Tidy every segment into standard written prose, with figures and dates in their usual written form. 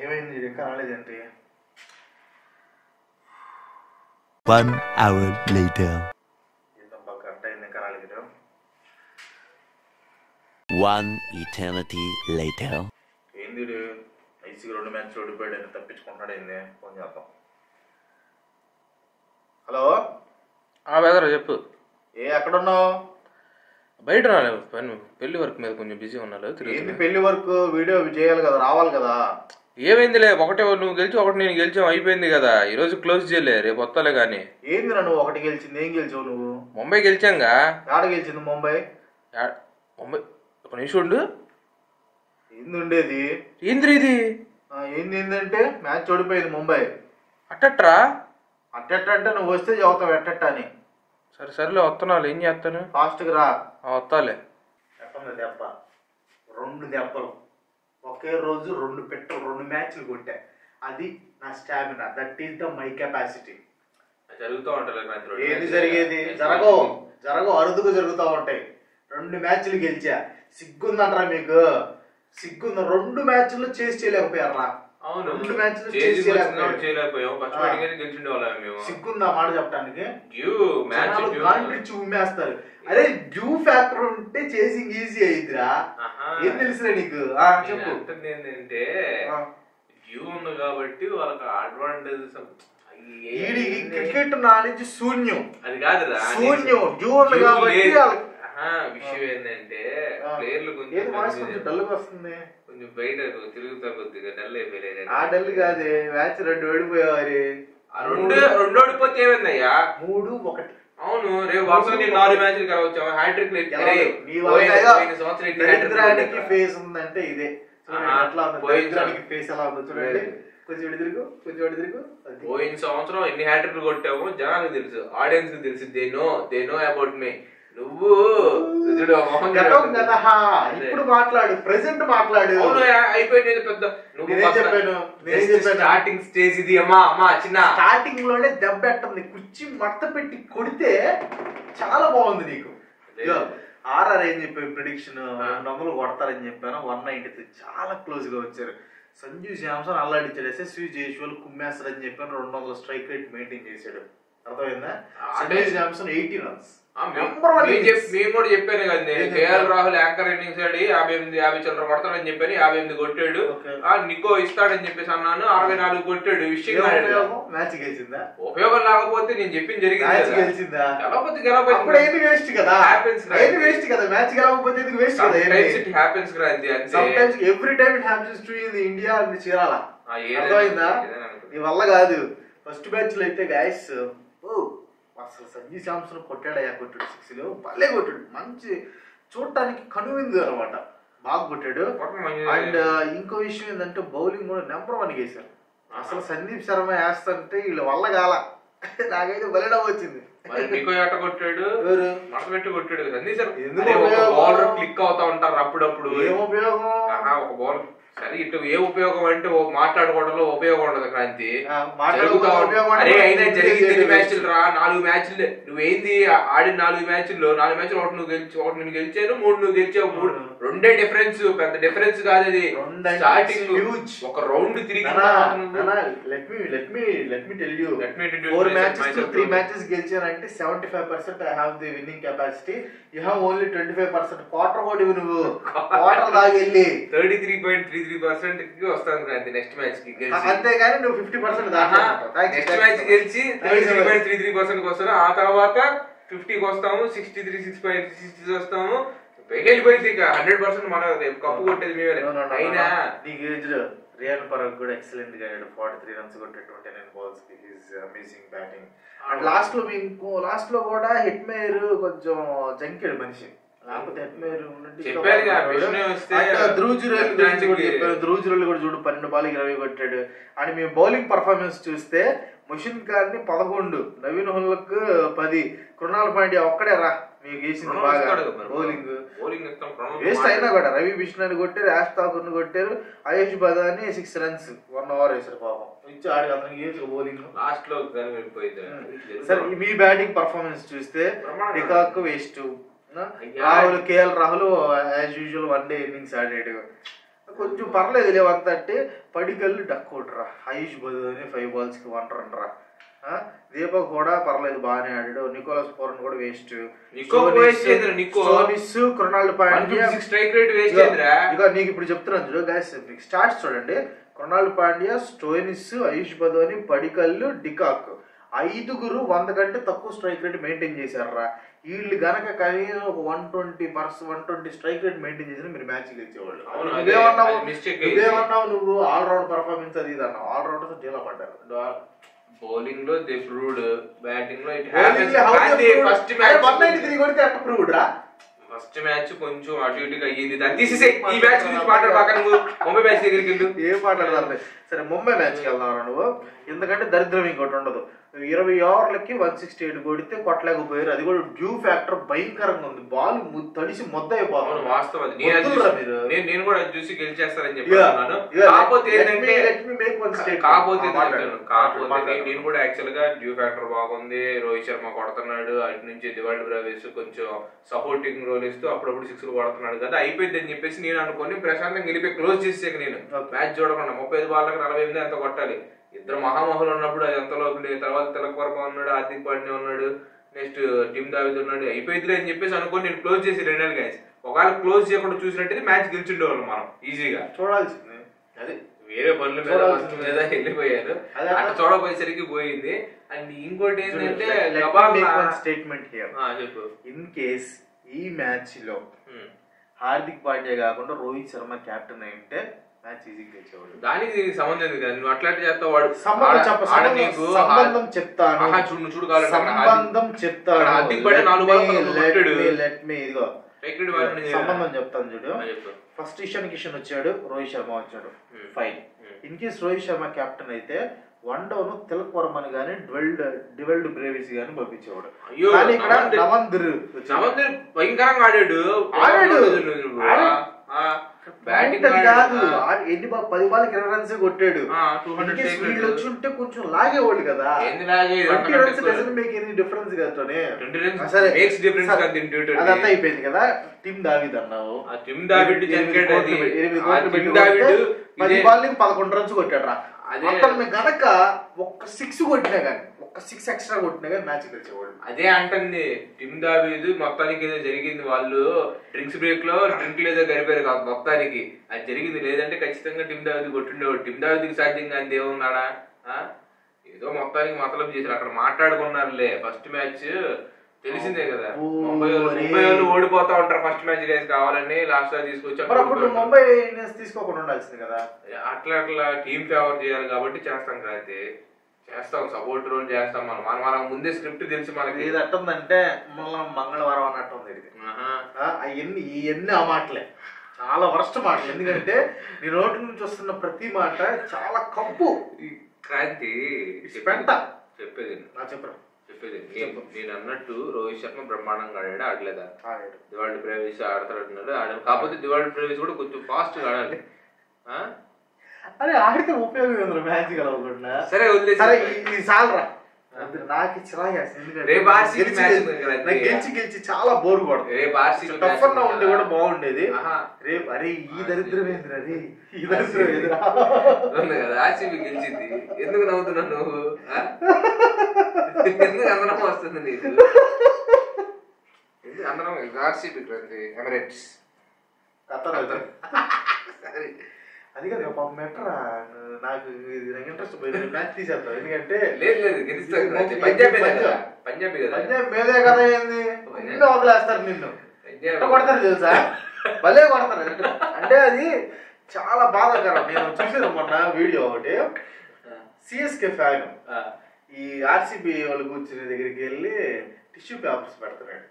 ఏమైంది ఇంకా రాలేదేంటి? 1 hour later. ఏంటబ్బా కరెక్ట్ అయింది ఇంకా రాలేదు. 1 eternity later. ఏంది ఐసీకి 2 మ్యాచ్లు ఓడిపోయాడు, తప్పించుకుంటున్నాడు ఏంది? ఫోన్ చేద్దాం. హలో బెదరా చెప్పు. ఎక్కడున్నావు? బయట రాలేదు, పెళ్లి వర్క్ మీద కొంచెం బిజీ ఉన్నాడు. ఏంది పెళ్లి వర్క్? వీడియో చేయాలి కదా, రావాలి కదా. ఏమైందిలే, ఒకటే నువ్వు గెలిచి ఒకటి నేను గెలిచావు, అయిపోయింది కదా. ఈ రోజు క్లోజ్ చేయలే, రేపు వస్తాలే కానీ. ఏంది నువ్వు ఒకటి గెలిచింది? ఏం గెలిచావు నువ్వు? ముంబై గెలిచాంగా. ఆడ గెలిచింది ముంబై. ముంబై ఒక నిమిషం ఉండు. ఏంది ఉండేది? ఏంద్రీ ఇది? ఏందంటే మ్యాచ్ ఓడిపోయింది ముంబై. అట్టట్రా? అట్టట్ట అంటే నువ్వు వస్తే చదువుతావు ఎట్టట్ట అని. సరే సరేలే వస్తున్నాను, ఏం చేస్తాను? ఫాస్ట్గా రా. వస్తాలే. ఎక్కడ దెబ్బ 2 దెబ్బలు ఒకే రోజు 2 పెట్టలు 2 మ్యాచ్లు కొట్టా. అది నా stamina. That is the my capacity. జరుగుతూ ఉంటాయి. ఏది జరిగేది? జరగవు అరుదుగా జరుగుతూ ఉంటాయి. 2 మ్యాచ్లు గెలిచా. సిగ్గుందంటారా మీకు? సిగ్గుందా? 2 మ్యాచ్లు చేసి చేయలేకపోయారా? 2 మ్యాచ్లు చేసి చేయలేకపోయాం. సిగ్గుందా మాట చెప్పడానికి? ఉమ్మేస్తారు. అరే డ్యూ ఫ్యాక్టర్ ఉంటే చేసింగ్ ఈజీ అయిందిరా. ఏం తెలుసురా నీకు? చెప్పు. ఏంటంటే డ్యూ ఉంది కాబట్టి వాళ్ళకి అడ్వాంటేజ్. క్రికెట్ నాలెడ్జ్ శూన్యం. అది కాదురా, శూన్యం. డ్యూ ఉంది కాబట్టి విషయం ఏంటంటే ప్లేయర్లు కొంచెం డల్గా వస్తుంది. కొంచెం బయట తిరుగుతా కొద్దిగా డల్ అయిపోయారు. ఆ డల్ కాదే, మ్యాచ్ 2 ఓడిపోయేవారి. 2 ఓడిపోతే ఏమైందయ్యా? 3-1. అవును, రేపు వర్షం 4 మ్యాచ్లు కలవచ్చు. హ్యాట్రిక్ దరిద్రానికి ఫేస్ ఉందంటే ఇదే. దరిద్రానికి ఫేస్ ఎలా ఉందో చూడండి. కొంచెం ఎడుదిరుగు. పోయిన సంవత్సరం ఎన్ని హ్యాట్రిక్లు కొట్టాము జనానికి తెలుసు, ఆడియన్స్ కి తెలుసు. They know about me. నువ్వు ఇప్పుడు మాట్లాడు, ప్రెసెంట్ మాట్లాడు. అయిపోయింది పెద్ద. స్టార్టింగ్ స్టేజ్ ఇది. అమ్మా చిన్న స్టార్టింగ్ లోనే దెబ్బ ఎట్టుంది. కుర్చీ మడత పెట్టి కొడితే చాలా బాగుంది నీకు. ఆర్ఆర్ ఏం చెప్పాను ప్రిడిక్షన్? 200 కొడతారని చెప్పాను. 193 చాలా క్లోజ్ గా వచ్చారు. సంజు శాంసన్ అల్లాడిచ్చాడు. ఎస్ఎస్వి జైస్వాల్ కుమ్మేస్తాడని చెప్పాను. 200 స్ట్రైక్ రేట్ మెయింటైన్ చేశాడు. అర్థమైందా? సంజు శాంసన్ 80 runs. మేము కూడా చెప్పాను కదండి. కేఎల్ రాహుల్ యాంకర్ ఇన్నింగ్స్ ఆడి 58 చిల్లర కొడతాడని చెప్పాను. 58 కొట్టాడు. నికో ఇస్తాడని చెప్పేసి అన్నాను. 64 కొట్టాడు. విషయం మ్యాచ్ గెలిచిందా? ఉపయోగం లేకపోతే నేను చెప్పింది జరిగింది. గెలిచిందా? గెలవకపోతే ఏది వేస్ట్ కదా. ఏది వేస్ట్ కదా. మ్యాచ్ గెలవకపోతే ఎందుకు వేస్ట్ కదా. ఇట్ హ్యాపెన్స్ గ్రాంతి. Sometimes every time it happens to India అని చేరాలా. అర్థమైందా? నీ వల్ల కాదు. ఫస్ట్ మ్యాచ్ లో అయితే గాయస్ అసలు సంజు శాంసన్ కొట్టాడయ్యా. కొట్టాడు 6 భలే కొట్టాడు. మంచి చూడటానికి కనువిందు అనమాట. బాగా కొట్టాడు. అండ్ ఇంకో విషయం ఏంటంటే బౌలింగ్ కూడా నెంబర్ 1 వేశారు. అసలు సందీప్ శర్మ వేస్తుంటే వీళ్ళ వల్ల కాల. నాకైతే బలిడం వచ్చింది. కొట్టాడు, పెట్టి కొట్టాడు. సందీప్ శర్మ క్లిక్ అవుతా ఉంటారు అప్పుడప్పుడు. ఏం ఉపయోగం? ఒక బౌలర్ సరే ఇటు ఏ ఉపయోగం అంటే మాట్లాడుకోవడంలో ఉపయోగం ఉండదు క్రాంతి. అయినా జరిగింది మ్యాచ్లు రా. 4 మ్యాచ్లు నువ్వేంది ఆడిన 4 మ్యాచ్ల్లో 4 మ్యాచ్లు ఒకటి నువ్వు గెలిచి, ఒకటి నేను గెలిచాను, 3 నువ్వు గెలిచావు. 2 డిఫరెన్స్. పెద్ద డిఫరెన్స్ కాదు అది. స్టార్టింగ్ ఒక రౌండ్ తిరిగి 4 matches 3 matches గెలిచానంటే 75% I have the winnowing capacity. You have only 25%. Quarter కూడా ఇవ్వు. నువ్వు క్వార్టర్ దాగెళ్ళి 33.33% కి వస్తాను క్రాంతి నెక్స్ట్ మ్యాచ్ కి గెలిచి. అంతేగాని నువ్వు 50% దాకా నెక్స్ట్ మ్యాచ్ గెలిచి 33.33% కి వస్తాను. ఆ తర్వాత 50కి వస్తాము, 63.60 వస్తాము. వెళ్ళిపోయింది ఇక 100% మన కప్పు కొట్టేది మేమే. అయినా నీకు ఏజ్ లో రియాన్ పరాగ్ కూడా ఎక్సలెంట్ గా 43 runs కొట్టే 29 balls కి. Is amazing batting. And last లో కూడా హిట్ మేయర్ కొంచెం జంకాడు మనిషి. లేకపోతే ధ్రువ్ జురేల్ కూడా చూడు 12 balls 20 కొట్టాడు. అండ్ మేము బౌలింగ్ పర్ఫార్మెన్స్ చూస్తే ముషిన్ ఖాన్ 11, నవీన్ హుల్లాక్ 10, కృణాల్ పాండ్యా ఒక్కడే రా మీకు వేసింది బాగా బౌలింగ్ వేస్ట్ అయినా కూడా. రవి బిష్ణాని కొట్టారు, యాష్ ఠాకూర్ ని కొట్టారు, ఆయుష్ బదాని 6 runs 1 over వేసారు పాపం. ఇచ్చి ఆడి అతనికి వేసి బౌలింగ్ లాస్ట్ లో. సరే మీ బ్యాటింగ్ పర్ఫార్మెన్స్ చూస్తే de Kock waste, Rahul KL Rahul as usual 1 day innings ఆడాడు, కొంచెం పర్లేదు లే 130. పడికల్లు డక్ అవుట్ రా. ఆయుష్ బదాని 5 balls కి 1 run రా. దీపక్ కూడా పర్లేదు బాగానే ఆడాడు. నికోలస్ పూరన్ కూడా వేస్ట్. కృణాల్ పాండ్యా ఇక నీకు ఇప్పుడు చెప్తున్నాను చూడు గైస్, మీకు స్టార్ట్స్ చూడండి. కృణాల్ పాండ్యా, స్టోయినిస్, ఆయుష్ బదాని, పడికల్లు, డికాక్ 5 100 కంటే తక్కువ స్ట్రైక్ రేట్ మెయింటైన్ చేశారా. వీళ్ళు గనక కనీసం ఒక 120 స్ట్రైక్ రేట్ మెయింటైన్ చేసిన మీరు మ్యాచ్ గెలిచేవాళ్ళు. నువ్వేమన్నావు నువ్వు ఆల్రౌండ్ పర్ఫార్మెన్స్ అది ఇది అన్నావు. ఆల్రౌండర్స్ డీలా పడ్డారు. బౌలింగ్ లో ది ప్రూవ్డ్, బ్యాటింగ్ లో ఇట్ ఫస్ట్ మ్యాచ్ కొంచెం అటు ఇటుగా అయ్యింది. దాన్ని తీసేసే ఈ మ్యాచ్ గురించి మాట్లాడబాక. నువ్వు ముంబై మ్యాచ్ దగ్గరికి వెళ్ళు. ఏం మాట్లాడతారు? సరే ముంబై మ్యాచ్కి వెళ్దాం నువ్వు. ఎందుకంటే దరిద్రం ఇంకోటి ఉండదు. 20 ఓవర్లకి 168 కొడితే కొట్టలేకపోయారు. అది కూడా డ్యూ ఫ్యాక్టర్ భయంకరంగా ఉంది. బాల్ తడిసి మొద్ద అయిపోతుంది. వాస్తవం. నేను కూడా చూసి గెలిచేస్తారని చెప్పాను. కాకపోతే నేను కూడా యాక్చువల్ గా డ్యూ ఫ్యాక్టర్ బాగుంది. రోహిత్ శర్మ కొడుతున్నాడు, అటు నుంచి దివాళి బ్రావేస్ కొంచెం సపోర్టింగ్ రోల్ ఇస్తూ అప్పుడప్పుడు 6 కొడుతున్నాడు కదా, అయిపోయింది అని చెప్పేసి నేను అనుకుని ప్రశాంతంగా గెలిపి క్లోజ్ చేసాక నేను మ్యాచ్ చూడకుండా 35 బాళ్ళకి 48 ఎంత కొట్టాలి. ఇద్దరు మహామహులు ఉన్నప్పుడు అది ఎంత లోపలి. తర్వాత తిలక్ వర్మ ఉన్నాడు, హార్దిక్ పాండ్యా ఉన్నాడు, నెక్స్ట్ టిమ్ దావిద్ ఉన్నాడు, అయిపోయింది అని చెప్పేసి అనుకుని నేను క్లోజ్ చేసి 2 నెలలు గైస్. ఒకవేళ క్లోజ్ చేయకుండా చూసినట్టు మ్యాచ్ గెలిచిండేవాళ్ళం మనం ఈజీగా. చూడాల్సింది అది వేరే పనుల మీద వెళ్ళిపోయారు. అట్లా చూడపోయేసరికి పోయింది. అండ్ ఇంకోటి ఏంటంటే స్టేట్మెంట్ చెప్పు. ఇన్ కేస్ ఈ మ్యాచ్ లో హార్దిక్ పాండ్యా కాకుండా రోహిత్ శర్మ కెప్టెన్ అయింటే మ్యాచ్ ఈజీగా గెలిచేవాడు. దానికి సంబంధం కదా, నువ్వు అట్లాంటి చేస్తావు. వాడు సంబంధం చెప్తాను. సంబంధం చెప్తాను. హార్దిక్ పాండ్యా 4 బాల్ సంబంధం చెప్తాను చూడు. ఫస్ట్ ఇషాన్ కిషన్ వచ్చాడు, రోహిత్ శర్మ వచ్చాడు, fine. In case Rohit Sharma captain అయితే 1 down తిలక్ వర్మని గానీ డివెల్డ్ బ్రేవిస్ గానీ పంపించేవాడు. కానీ ఇక్కడ నవందర్ భయంకరంగా ఆడాడు. బ్యాటింగ్ కాదు, ఎన్ని 10 బాల్కి 20 runs కొట్టాడు. వీళ్ళు వచ్చి ఉంటే కొంచెం లాగేవాళ్ళు కదా. 20 runs doesn't make any difference కదా. అదంతా అయిపోయింది కదా. టిమ్ దావిద్ అన్నావు. 10 బాల్కి 11 runs కొట్టాడు రా. అతన్ని గనక ఒక్క 6 కొట్టినా గానీ, ఒక్క 6 ఎక్స్ట్రా కొట్టినా గానీ మ్యాచ్ గెలిచేవాళ్ళు. అదే అంటుంది టిమ్ దావిద్. మొత్తానికి ఏదో జరిగింది. వాళ్ళు డ్రింక్స్ బ్రేక్ లో డ్రింక్ లేదో గడిపారు కాదు, మొత్తానికి అది జరిగింది. లేదంటే ఖచ్చితంగా టిమ్ దావిద్ కొట్టిండేవాడు. టిమ్ దావిద్కి సాధ్యంగా అంత ఏమున్నాడా? ఏదో మొత్తానికి మతలబు చేశారు. అక్కడ మాట్లాడుకున్నారులే. ఫస్ట్ మ్యాచ్ తెలిసిందే కదా, ముంబై వాళ్ళు ఓడిపోతా ఉంటారు ఫస్ట్ మ్యాచ్ గైస్ కావాలని లాస్ట్ లో తీసుకొచ్చి. ముంబై తీసుకోకుండా ఉండాల్సింది కదా. అట్లా టీం ఫేవర్ చేయాలి కాబట్టి చేస్తాం కదా. అయితే చేస్తాం, సపోర్ట్ రోల్ చేస్తాం. మనం ముందే స్క్రిప్ట్ తెలిసి మనకి ఇది అట్టుందంటే మంగళవారం అన్నట్టు ఉంది. ఇవన్నీ ఆ మాటలే చాలా వరస్ట్ మాటలు. ఎందుకంటే నీ నోటి నుంచి వస్తున్న ప్రతి మాట చాలా కప్పు. క్రాంతి చెప్పేది నేను అన్నట్టు రోహిత్ శర్మ బ్రహ్మాండంగా ఆడాడు. ఆడలేదా? దివాళి బ్రేవిస్ ఆడతాడు. ఆడాడు. కాకపోతే దివాళి బ్రేవిస్ కూడా కొంచెం ఫాస్ట్ గా ఆడాలి. అరే ఆడితే ఉపయోగం మ్యాచ్ కలవకుండా. సరే ఇది చాలరా. నాకు గెలిచి చాలా బోర్ పడుతుంది. ఉంటే కూడా బాగుండేది. రేపు అరే ఈ దరిద్రం ఏంద్రా, రే ఈ దరిద్రం ఏంద్రా కదా. ఆర్సీబీ గెలిచింది. ఎందుకు నవ్వుతున్నావు నువ్వు? ఎందుకు అందరం వస్తుంది నీకు? అందరం ఆర్సీబీ ఎమిరేట్స్ అది కదా పాపం మెట్రా. నాకు ఇంట్రెస్ట్ పోయింది. మ్యాచ్ తీసేస్తాను. ఎందుకంటే పంజాబ్ మీదే కదా. ఏంది నిన్ను వదిలేస్తారు, నిన్ను కొడతారు తెలుసా, భలే కొడతారు. అంటే అది చాలా బాధాకరం. నేను చూసాను మొన్న వీడియో ఒకటి. సిఎస్కే ఫ్యాన్ ఈ ఆర్సీబీ వాళ్ళు కూర్చునే దగ్గరికి వెళ్ళి టిష్యూ పేపర్స్ పెడుతున్నాడు.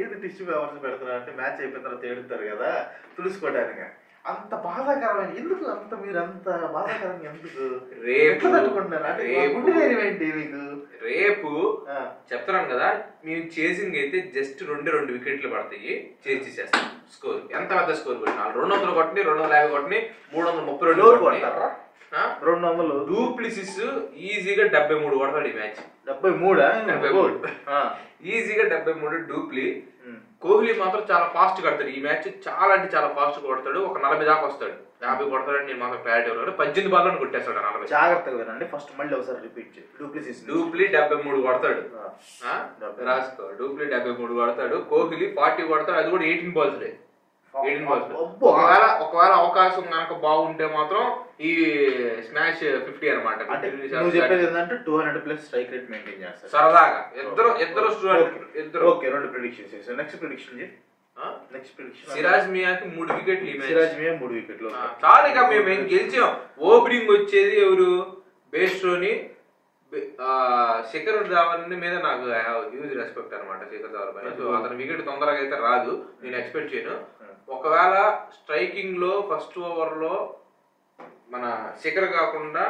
ఏది టిష్యూ పేపర్స్ పెడుతున్నాడు అంటే మ్యాచ్ అయిపోయిన తర్వాత ఏడుతారు కదా తుడుచుకోవడానికి. అంత బాధాకరమైన ఎందుకు అంత మీరు అంత బాధాకరంగా ఎందుకు రేపు తట్టుకుంటున్నారు అంటే ఏంటి మీకు రేపు చెప్తున్నాను కదా మేము చేసింగ్ అయితే జస్ట్ 2 వికెట్లు పడతాయి చేసేస్తాం స్కోర్ ఎంత పెద్ద స్కోర్ కొట్టినా 200 కొట్టి 250 కొట్టి 332 కొట్టారా 200 డూప్లిసిస్ ఈజీగా 73 కొడతాడు ఈ మ్యాచ్ 73 ఈజీగా 73 డూప్లీ కోహ్లీ మాత్రం చాలా ఫాస్ట్ కడతాడు ఈ మ్యాచ్ చాలా అంటే చాలా ఫాస్ట్ కొడతాడు ఒక 40 దాకా వస్తాడు 50 కొడతాడని నేను మాత్రం క్లారిటీ ఉన్నాడు 18 బాల్లో కొట్టేస్తాడు 40 జాగ్రత్తగా వినండి ఫస్ట్ మళ్ళీ ఒకసారి రిపీట్ చేయి డూప్లీ 73 కొడతాడు రాసుకో డూప్లీ 73 కొడతాడు కోహ్లీ 40 కొడతాడు అది కూడా 18 బాల్స్ 18 బాల్స్ ఒకవేళ అవకాశం కనుక బాగుంటే మాత్రం ఈ స్మాష్ 50 అనమాట నువ్వు చెప్పేది ఏంటంటే 200+ స్ట్రైక్ రేట్ మెయింటైన్ చేస్తారు సరదాగా ఇద్దరు ఓకే 2 ప్రెడిక్షన్స్ చేసాం నెక్స్ట్ ప్రెడిక్షన్ సిరాజ్ మియాకి 3 వికెట్లు సిరాజ్ మియా 3 వికెట్లు చాలు ఇక మేము గెలిచాం ఓపెనింగ్ వచ్చేది ఎవరు బేస్ట్రోని శిఖర్ ధావన్ మీద నాకు హ్యూజ్ రెస్పెక్ట్ అనమాట శిఖర్ ధావన్ పైన సో అతని వికెట్ తొందరగా అయితే రాదు నేను ఎక్స్పెక్ట్ చేయను ఒకవేళ స్ట్రైకింగ్ లో ఫస్ట్ ఓవర్ లో మన శిఖర్ కాకుండా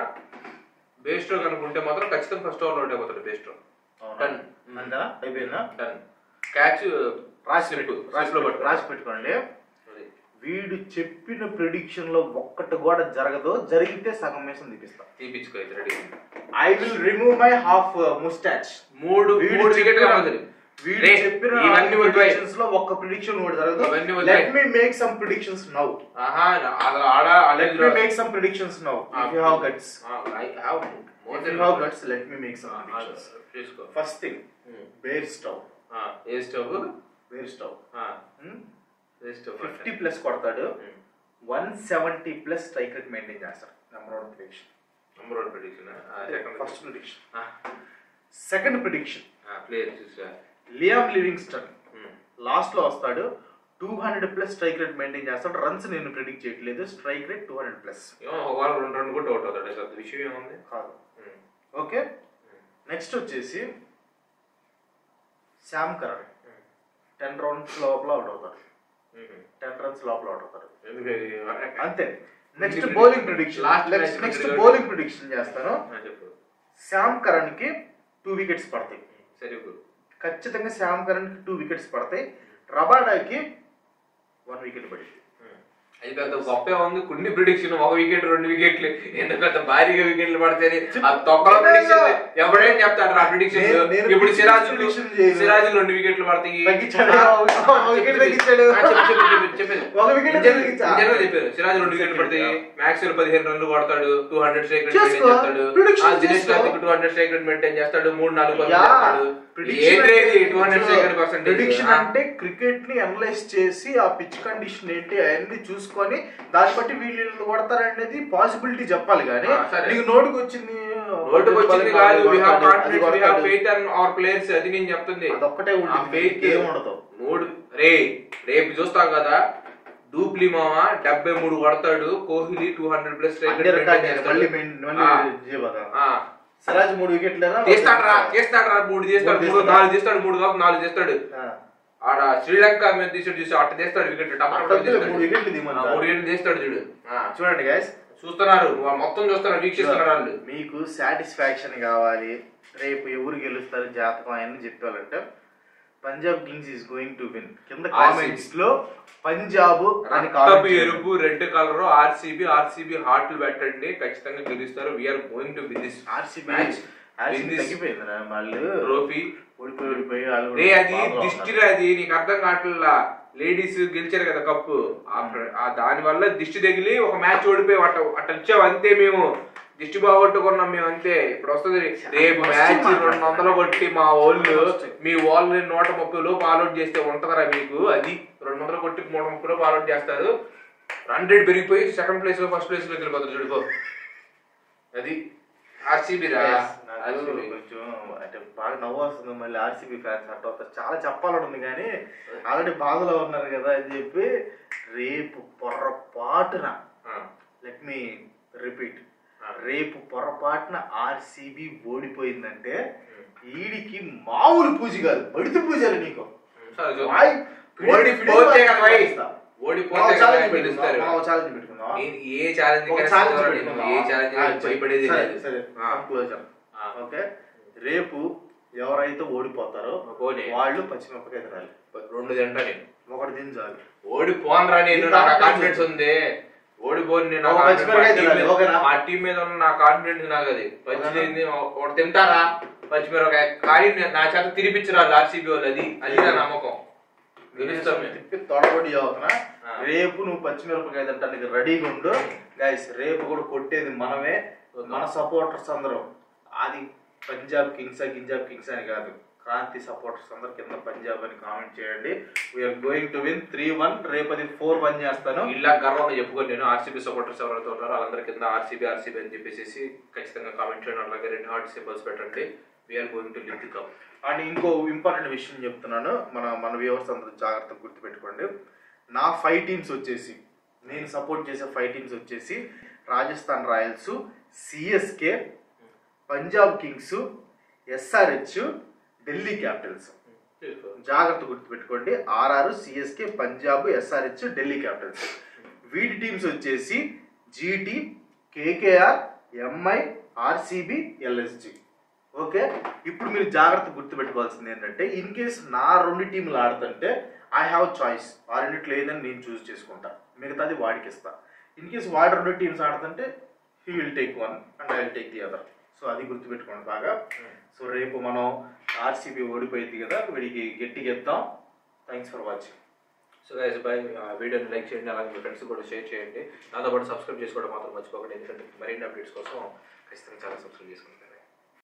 బేస్ట్రో కనుకుంటే మాత్రం ఖచ్చితంగా ఫస్ట్ ఓవర్ లో అయిపోతాడు బేస్ట్రో టన్ టన్ క్యాచ్ రాసి పెట్టుకోండి వీడు చెప్పిన ప్రిడిక్షన్ లో ఒక్కటి కూడా జరగదు జరిగితే సగం మేసం తీపించుకో ready I will remove my half moustache 3 wicket కావాలి వీడు చెప్పిన ఇవన్నీ ప్రిడిక్షన్స్ లో ఒక్క ప్రిడిక్షన్ కూడా జరగదు let me make some predictions now let me make some predictions now if you have guts I have more than have guts let me make some predictions first thing Bairstow ఏ స్టవ్ Bairstow 50+ కొడతాడు 170+ strike rate maintain చేస్తాడు number 1 prediction first prediction second prediction player చూసా Liam Livingstone last లో వస్తాడు 200+ strike rate maintain చేస్తాడు runs నేను predict చేయట్లేదు స్ట్రైక్ రేట్ 200+ ఒకవేళ 2 రన్ కూడా అవుట్ అవుతాడు అసలు విషయం ఏముంది కాదు ఓకే నెక్స్ట్ వచ్చేసి శామ్ కరణ్ 10 రన్స్ లోపల అవుట్ అవుతాడు 10 రన్స్ లోపల అవుట్ అవుతాడు అంతే next bowling prediction next bowling prediction చేస్తాను శామ్ కరణ్ కి 2 వికెట్స్ పడతాయి సరే ఖచ్చితంగా శామ్ కరణ్ కి 2 వికెట్స్ పడతాయి రబాడాకి 1 వికెట్ పడింది అది పెద్ద గొప్ప ఉంది కొన్ని ప్రిడిక్షన్ 1 వికెట్ 2 వికెట్లు ఎందుకు పెద్ద భారీగా వికెట్లు పడితే తొక్కల ప్రిడిక్షన్ ఎవడేం చెప్తాడు ఆ ప్రిడిక్షన్ ఇప్పుడు సిరాజ్ 2 వికెట్లు పడతాయి చెప్పారు సిరాజ్ 2 వికెట్లు పడతాయి మ్యాక్స్వెల్ 15 రన్లు కొడతాడు 200 స్ట్రైక్ రేట్ మెయింటైన్ చేస్తాడు Dinesh Karthik 200 strike rate maintain చేస్తాడు 3-4 పరుగులు చేస్తాడు ప్రిడిక్షన్ అంటే క్రికెట్ ని అనలైజ్ చేసి ఆ పిచ్ కండిషన్ ఏంటి అవన్నీ చూసుకొని దాన్ని బట్టి వీళ్ళు కొడతారనేది పాసిబిలిటీ చెప్పాలి కానీ నీకు నోటుకు వచ్చింది కాదు we have confidence we have faith in our players అది నేను చెప్తుంది అదొక్కటే ఉండదు రేపు చూస్తాం కదా డూప్లీ మామ 73 కొడతాడు కోహ్లీ 200+ స్ట్రైక్ రేట్ సిరాజ్ 3 వికెట్లు తీస్తాడు 3 చేస్తాడు 4 చేస్తాడు 3 కాపు 4 చేస్తాడు ఆడ శ్రీలంక మీద తీసాడు చూసి అట్ట తీస్తాడు వికెట్ 3 వికెట్లు తీస్తాడు చూడు చూడండి గైస్ చూస్తున్నారు మొత్తం చూస్తున్నారు వీక్షిస్తున్నారు వాళ్ళు మీకు సాటిస్ఫాక్షన్ కావాలి రేపు ఎవరు గెలుస్తారు జాతకం అని చెప్పాలంటే Punjab Kings is going to win కింద కామెంట్స్ లో పంజాబ్ అని ఎరుపు రెడ్ కలర్ ఆర్సీబీ హార్ట్లు పెట్టండి ఖచ్చితంగా గెలుస్తారు we're going to win this RCB తగ్గిపోయిందిరా వాళ్ళు ట్రోఫీ ఓడిపోయి అది దిష్టి అది నీకు అర్థం కావట్లా లేడీస్ గెలిచారు కదా కప్పు దాని వల్ల దిష్టి తగిలి ఒక మ్యాచ్ ఓడిపోయి అట్ట వచ్చావు అంతే మేము దిష్టి బాగొట్టుకున్నాం మేము అంతే ఇప్పుడు వస్తుంది రేపు మ్యాచ్ 200 కొట్టి మా వాళ్ళు మీ వాళ్ళని 130 లోపు ఆల్అౌట్ చేస్తే ఉంటదరా మీకు అది 200 కొట్టి 130 లోపు ఆల్అౌట్ చేస్తారు 100 పెరిగిపోయి సెకండ్ ప్లేస్ లో ఫస్ట్ ప్లేస్ లోకి వెళ్ళిపోతారు చూడుకో అది ఆర్సీబీ రా కొంచెం అంటే బాగా నవ్వు వస్తుంది మళ్ళీ ఆర్సీబీ ఫ్యాన్స్ అట్ట అవుతారు చాలా చెప్పాలని కానీ ఆల్రెడీ బాధలో ఉన్నారు కదా అని చెప్పి రేపు పొరపాటున లెట్ మీ రిపీట్ రేపు పొరపాటున ఆర్సీబీ ఓడిపోయిందంటే ఈడికి మామూలు పూజ కాదు బడిత పూజలు నీకు ఓడిపోతే ఛాలెంజ్ గెలుస్తారు. పెట్టుకుందాం. ఏ ఛాలెంజ్ భయపడేది క్లోజర్. ఓకే, రేపు ఎవరైతే ఓడిపోతారో వాళ్ళు పచ్చిమిరపకాయ తినాలి. 2 తింటా నేను, 1 తిని చాలు. ఓడిపోనరా నేను, నాకు కాన్ఫిడెన్స్ ఉంది. ఓడిపోను నేను, మా టీం మీద ఉన్న నా కాన్ఫిడెన్స్ నాకు. అది పచ్చి ఒకటి తింటారా పచ్చిమిరపకాయ, కానీ నా చేత తినిపించరా ఆర్సీబీ వాళ్ళు. అది నా నమ్మకం. తొడగొడి అవుతున్నా. రేపు నువ్వు పచ్చిమిరపకాయ తింటానికి రెడీగా ఉండు గైస్. రేపు కూడా కొట్టేది మనమే, మన సపోర్టర్స్ అందరం. అది పంజాబ్ కింగ్స్ అని కాదు, క్రాంతి సపోర్టర్స్ అందరు కింద పంజాబ్ అని కామెంట్ చేయండి. We're going to win 3-1. రేపు అది 4-1 చేస్తాను. ఇలా గర్వంగా చెప్పుకొని నేను ఆర్సీబీ సపోర్టర్స్ ఎవరైతే ఉన్నారో వాళ్ళందరి కింద ఆర్సీబీ అని చెప్పేసి ఖచ్చితంగా కామెంట్ చేయండి. అలాగే 2 హార్ట్ సింబల్స్ పెట్టండి. We're going to lift the cup. And ఇంకో ఇంపార్టెంట్ విషయం చెప్తున్నాను, మన వ్యూవర్స్ అందరూ జాగ్రత్తగా గుర్తుపెట్టుకోండి. నా 5 టీమ్స్ వచ్చేసి, నేను సపోర్ట్ చేసే 5 టీమ్స్ వచ్చేసి Rajasthan Royals, CSK, Punjab Kings, SRH, Delhi Capitals. జాగ్రత్త గుర్తుపెట్టుకోండి. RR, CSK, Punjab, SRH, Delhi Capitals. వీటి టీమ్స్ వచ్చేసి GT, KKR, MI, RCB, LSG. Okay, ఇప్పుడు మీరు జాగ్రత్త గుర్తుపెట్టుకోవాల్సింది ఏంటంటే, ఇన్ కేస్ నా 2 టీంలు ఆడుతుంటే ఐ హ్యావ్ చాయిస్. ఆ 2 లేదని నేను చూస్ చేసుకుంటా, మిగతాది వాడికి ఇస్తా. ఇన్ కేస్ వాడు 2 టీమ్స్ ఆడుతుంటే he will take 1 and I will take the other. So అది గుర్తుపెట్టుకోండి బాగా. సో రేపు మనం ఆర్సీబీ ఓడిపోయింది కదా, వీడికి గట్టిగా ఇద్దాం. Thanks for watching. So guys bye. వీడియోని లైక్ చేయండి, అలాగే మీ ఫ్రెండ్స్ కూడా షేర్ చేయండి. దాంతోపాటు సబ్స్క్రైబ్ చేసుకోవడం మాత్రం మర్చిపోకండి, ఎందుకంటే మరిన్ని అప్డేట్స్ కోసం ఖచ్చితంగా చాలా సబ్స్క్రైబ్ చేసుకుంటారు.